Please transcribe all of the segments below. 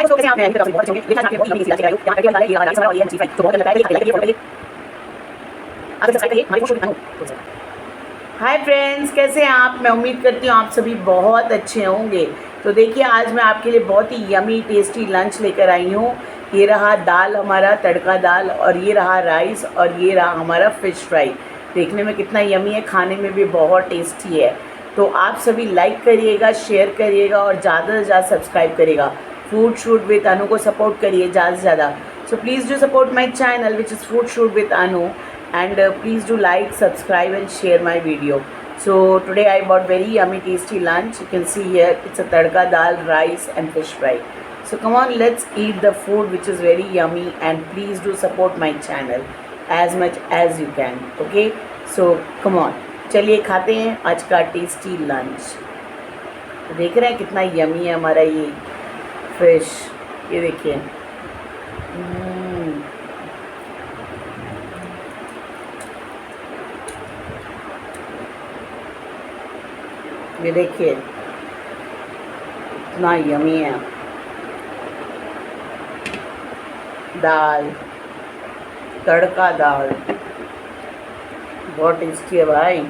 हाय दोस्तों, कैसे हैं आप? मैं अभी बहुत अच्छे होंगे। मेरे साथ आपके बहुत लंबी सी लंच चल रही है। यहाँ करके वाला ये हमारा ये चीज है तो बहुत अच्छा लगता है। लाइक करिए, फॉलो करिए, आप सब्सक्राइब करिए, हमारी फूड खानो। हाय फ्रेंड्स, कैसे हैं आप? मैं उम्मीद करती हूँ आप सभी बहुत अच्छे होंगे। तो देखिए, आज मैं आपके लिए बहुत ही यमी टेस्टी लंच लेकर आई हूँ। ये रहा दाल, हमारा तड़का दाल, और ये रहा राइस, और ये रहा हमारा फ़िश फ्राई। देखने में कितना यमी है, खाने में भी बहुत टेस्टी है। तो आप सभी लाइक करिएगा, शेयर करिएगा और ज़्यादा से ज़्यादा सब्सक्राइब करिएगा। फूड शूट विद अनु को सपोर्ट करिए ज़्यादा से ज़्यादा। So please do support my channel which is food shoot with Anu, and please do like, subscribe and share my video. So today I bought very yummy tasty lunch. You can see here it's a tadka dal, rice and fish fry. So come on, let's eat the food which is very yummy, and please do support my channel as much as you can. Okay, so come on, चलिए खाते हैं आज का tasty lunch. तो देख रहे हैं कितना यमी है हमारा ये फिश। ये देखिए, ये देखिए इतना यमी है। दाल, तड़का दाल बहुत टेस्टी है भाई।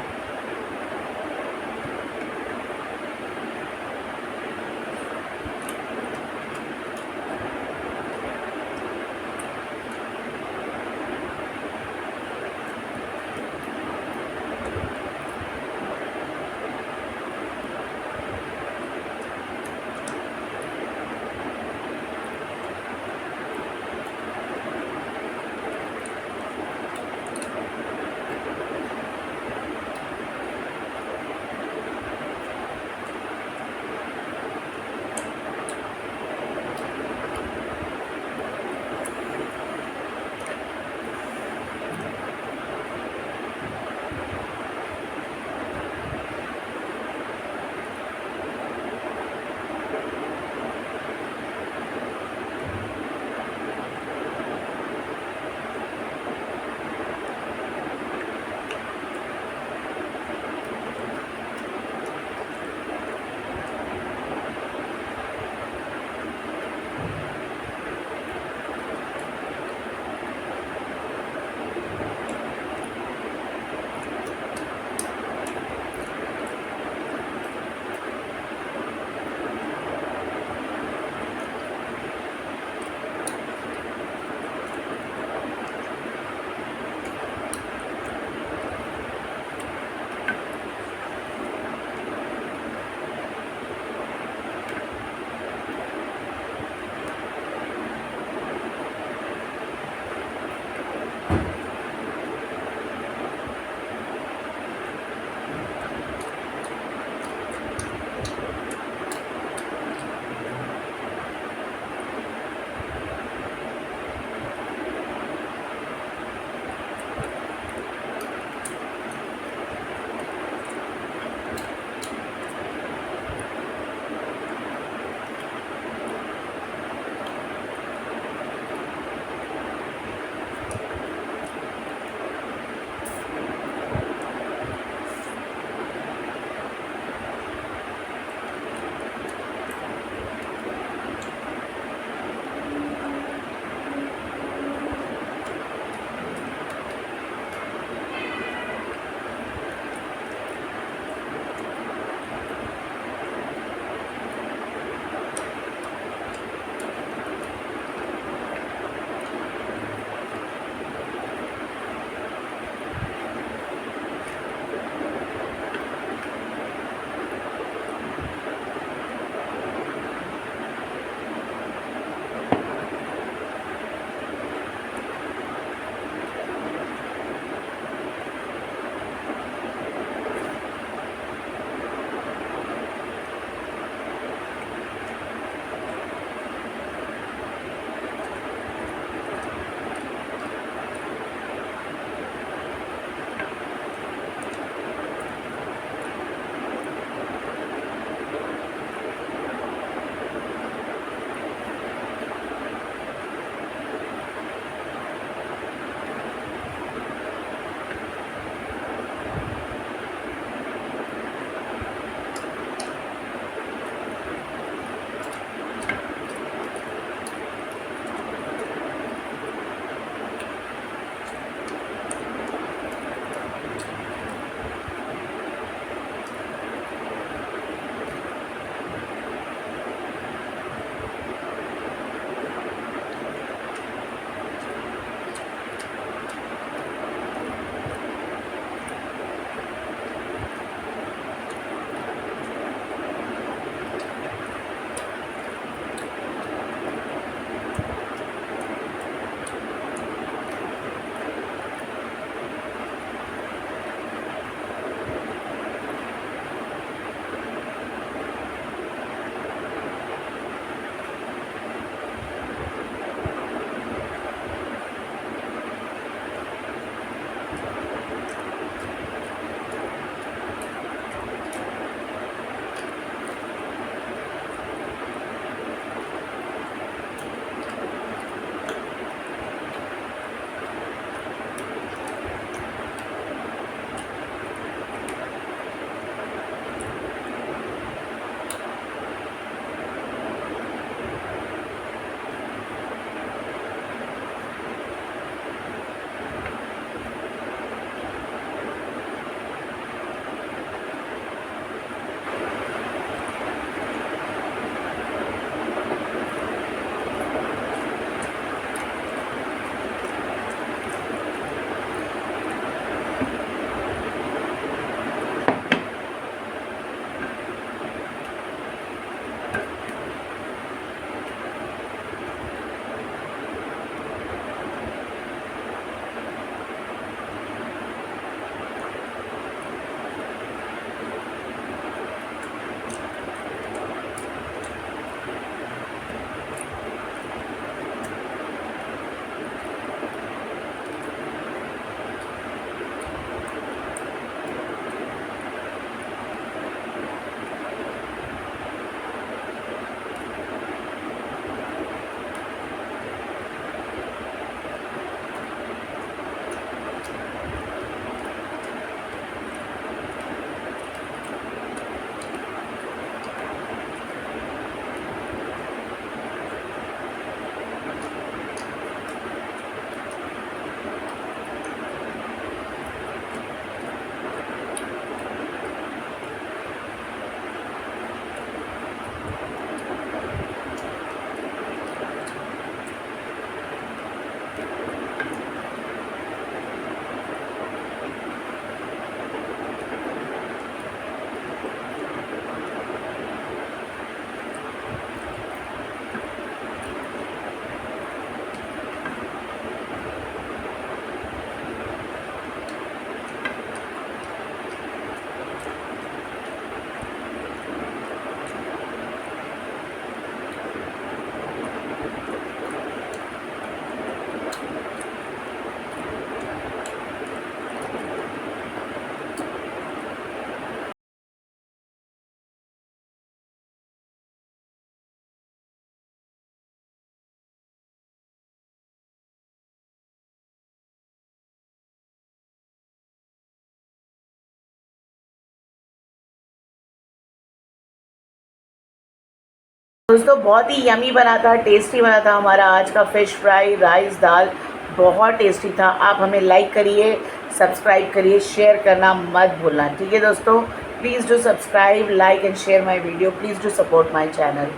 दोस्तों बहुत ही यमी बना था, टेस्टी बना था हमारा आज का फ़िश फ्राई राइस दाल, बहुत टेस्टी था। आप हमें लाइक करिए, सब्सक्राइब करिए, शेयर करना मत भूलना, ठीक है दोस्तों। Please do subscribe, like and share my video, please do support my channel.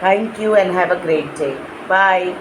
Thank you and have a great day, bye.